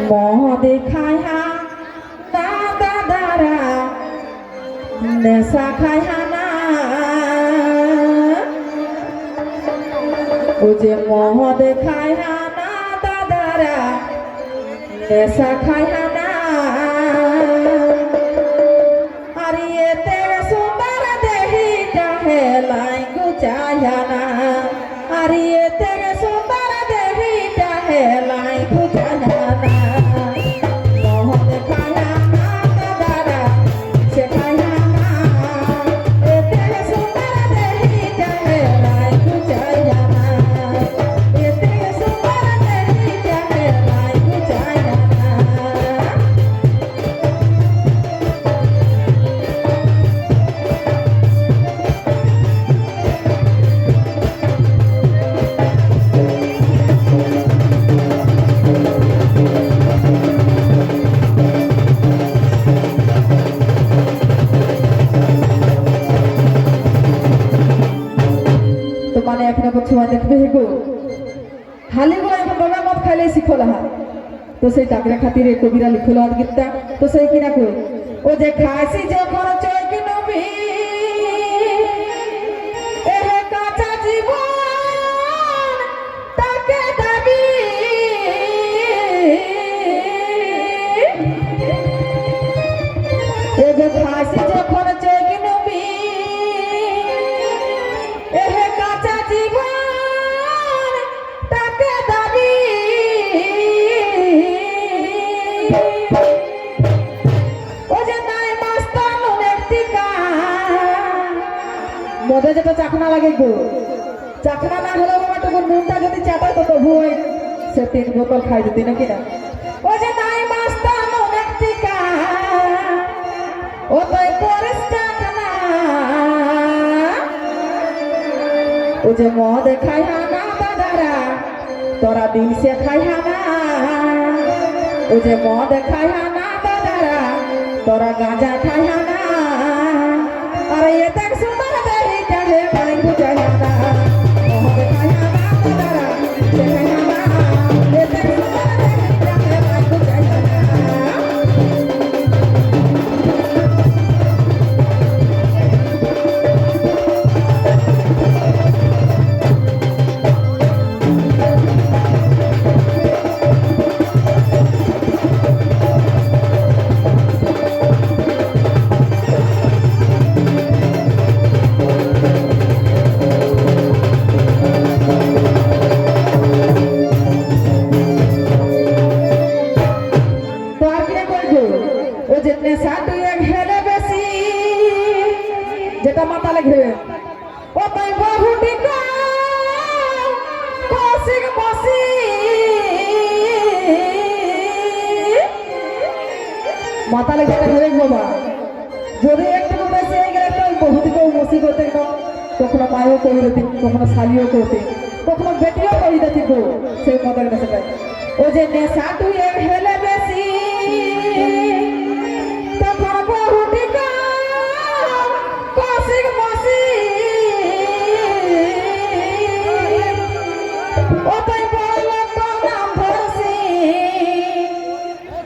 মদ খায় হা না দাদারা নেশা খায় হা না ও যে মদ খায় হা না দাদারা নেশা খায় হা না আর এতে সুন্দর দেহিটা হেলাই গুচায় না আর এতে সুন্দর দেহিটা হেলাই গুচায় না মদ খায় না দাদারা সে খায় না এতে সুন্দর দেহিটা হেলাই গুচায় না এতে সুন্দর দেহিটা হেলাই গুচায় না মানে এখন ছুয়া দেখবে গো খালি গো এখন বাবা মদ খাইলে শিখল হা তো সেই টাকরা খাতিরে কবিরা লিখল আর গীতটা তো সেই কিনা কই ও যে খাইছি যখন চৈক নবী এহে কাঁচা জীবন তাকে দাবি এহে খাইছি যখন চৈক নবী এহে কাঁচা জীবন তাকে দাবি ও যে নাই মাস্তান একটি মদে যেটা চাকনা লাগে গো চাকনা না হলে বাবাটুকুর নুনটা যদি চাটায় তো তবু সে 3 বোতল খাই দিতি নাকি না ও যে নাই মাস্তান একটি ও তাই পরিস চাকনা ও যে মদ খাই হা না দাদারা তোরা দিন সে খাই হা না ও যে মদ খাই হা না দাদারা তোরা গাঁজা খাই হা না আরে এ দেখ সুন্দর দেহিটা হে ভাই বুঝাই হা না মদ খাই হা না দাদারা সে খাই হা না এ দেখ সুন্দর দেহিটা হে ভাই বুঝাই হা না যেটা মাতালে ঘেরে ও তাই বহুটি কসিক বসি মাতালে যেটা ঘেরে বাবা যদি একটু বেশি হয়ে গেলে তো বহুটিকেও মসি করতে কখনো মায়ও করে দিতি কখনো শালিও করতে কখনো বেটিও করে দিতি গো সেই মদের নেশাটা ও যে নেশা তুই হেলে বেশি তখন বহুটি কসিক বসি ও তাই বড় লোক নাম ধরছি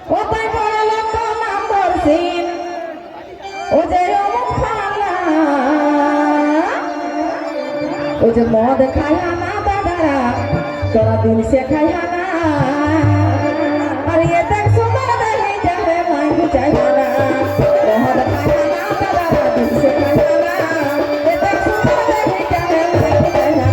ও তাই বড় লোক নাম ধরছি ও যে অমুক খালা ও যে মদ খাই না দাদারা তোরা দিন সে খাই না আর এ দেখ সুন্দর দেহিটা হে মাই বুঝাই না মদ খাই না দাদারা দিন সে খাই না এ দেখ সুন্দর দেহিটা হে মাই বুঝাই না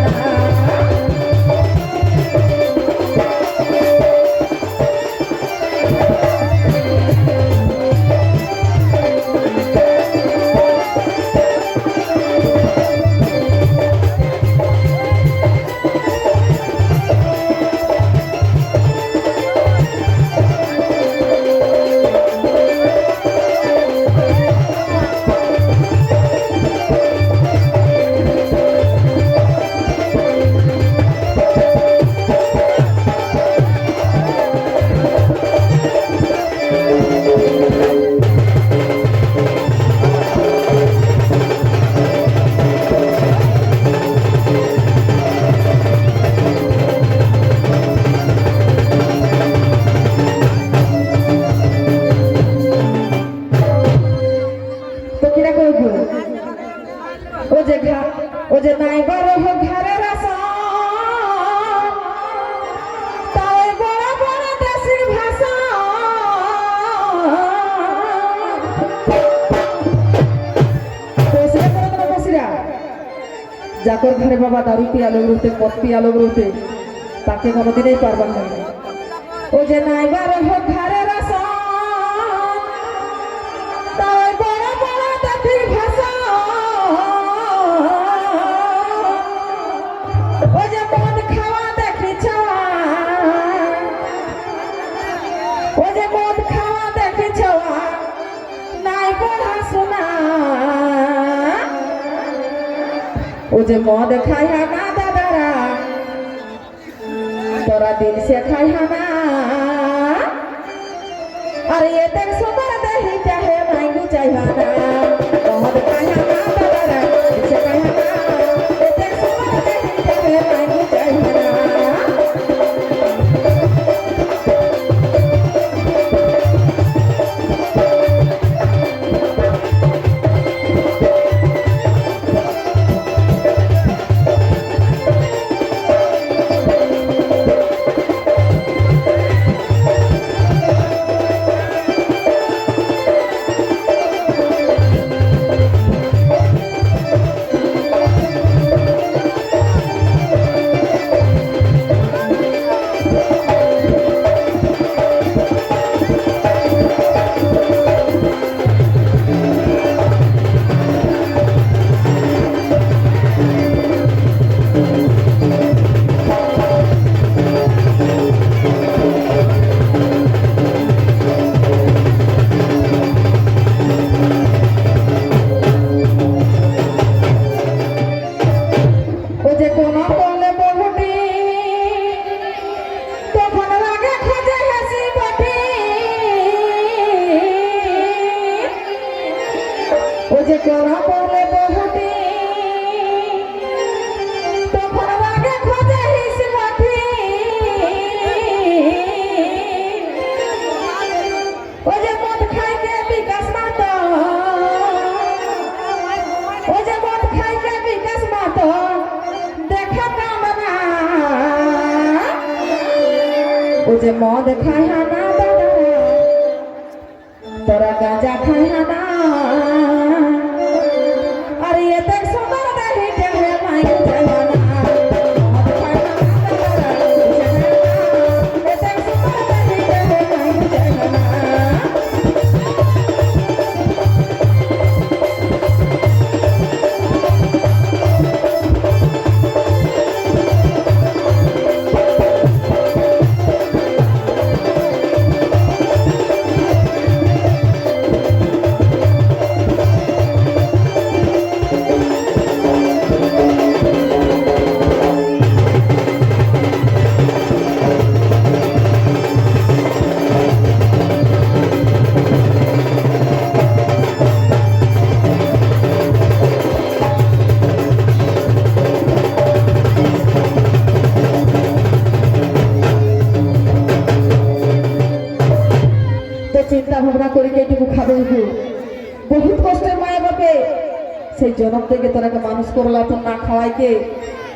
যাকর ঘরে বাবা দারু পিয়ালো রুতে মদ পিয়ালো রুতে তাকে কোনোদিনই পারবার না। ও যে নাইবার হোক ঘরে রাসন তাই বড় বড় দাতির ভাষা ও যে মদ খাওয়া দেখিছ ও যে মদ খাওয়া দেখিছ নাই পড়াশোনা ও যে মদ খাই না দাদারা তোরা দিন সে খাই না আর এ দেখ সবার দেহি চাহে মাইগু চাইবা না মদ খাই না দাদারা দিন সে খাই না এ দেখ সবার দেহি চাহে মাইগু চাইবা না। ও যে করা বলে বহুটি তখন লাগে খোঁজে হিসমাটি ও যে মদ খাইকে বিকাশ মাত ও যে মদ খাইকে বিকাশ মাত দেখা কামনা ও যে মদ খাই না তোরা গাঁজা খাই না চিন্তা ভাবনা করে এইটুকু খাবে বহুত কষ্টের মায়া বাপে সেই জনম থেকে তোরাকে মানুষ করলা তো না খাওয়াইকে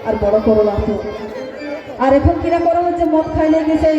আর বড় করলা তো আর এখন কিরা করা হচ্ছে মদ খাইলে কি সেই